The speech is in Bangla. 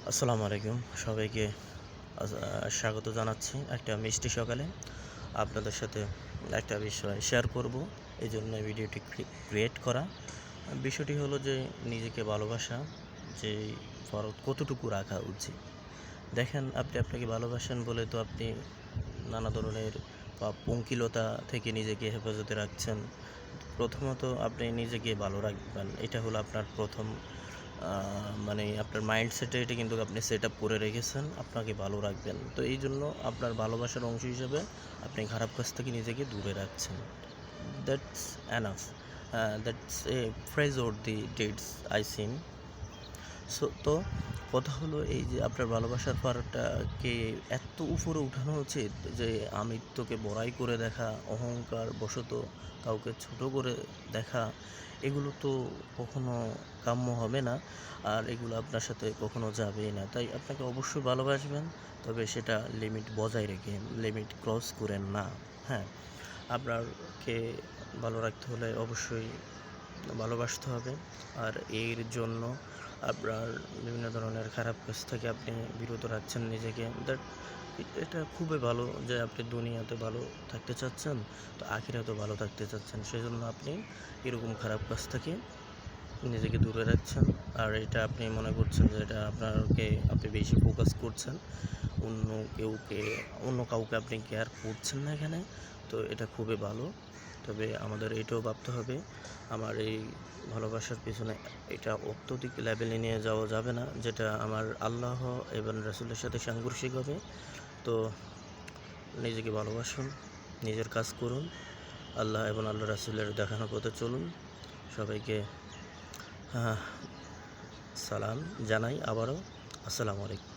আসসালামু আলাইকুম সবাইকে স্বাগত জানাচ্ছি একটা মিষ্টি সকালে আপনাদের সাথে একটা বিষয় শেয়ার করব। এই জন্য ভিডিওটি ক্রিয়েট করা। বিষয়টি হলো যে নিজেকে ভালোবাসা, যে ফরজ কতটুকু রাখা উচিত। দেখেন, আপনি আপনাকে ভালোবাসেন বলে তো আপনি নানা ধরনের পঙ্কিলতা থেকে নিজেকে হেফাজতে রাখছেন। প্রথমত আপনি নিজেকে ভালো রাখবেন, এটা হলো আপনার প্রথম মানে আপনার মাইন্ডসেটে এটা কিন্তু আপনি সেট আপ করে রেখেছেন আপনাকে ভালো রাখবেন। তো এই জন্য আপনার ভালোবাসার অংশ হিসেবে আপনি খারাপ কাজ থেকে নিজেকে দূরে রাখছেন। That's enough, that's a phrase or the dates I seen. তো কথা হলো এই যে আপনার ভালোবাসার পারটাকে এত উপরে উঠানো উচিত যে আমি তোকে বড়াই করে দেখা, অহংকার বশত কাউকে ছোট করে দেখা, এগুলো তো কখনো কাম্য হবে না। আর এগুলো আপনার সাথে কখনো যাবেই না। তাই আপনাকে অবশ্যই ভালোবাসবেন, তবে সেটা লিমিট বজায় রেখে, লিমিট ক্রস করেন না। হ্যাঁ, আপনাকে ভালো রাখতে হলে অবশ্যই ভালোবাসতে হবে। আর এর জন্য আপনার বিভিন্ন ধরনের খারাপ কাজ থেকে আপনি বিরত রাখছেন নিজেকে। এটা খুবই ভালো যে আপনি দুনিয়াতে ভালো থাকতে চাচ্ছেন, তো আখিরাতেও ভালো থাকতে চাচ্ছেন। সেজন্য আপনি এরকম খারাপ কাজ থেকে নিজেকে দূরে রাখছেন। আর এটা আপনি মনে করছেন যে এটা আপনি বেশি ফোকাস করছেন, অন্য অন্য কাউকে আপনি কেয়ার করছেন না এখানে। তো এটা খুবই ভালো। তবে আমাদের এটাও ভাবতে হবে, আমার এই ভালোবাসার পিছনে এটা অত্যধিক লেভেলে নিয়ে যাওয়া যাবে না, যেটা আমার আল্লাহ এবং রাসূলের সাথে সাংঘর্ষিক হবে। তো নিজেকে ভালোবাসুন, নিজের কাজ করুন, আল্লাহ এবং আল্লাহ রাসূলের দেখানো পথে চলুন। সবাইকে সালাম জানাই আবারও। আসসালামু আলাইকুম।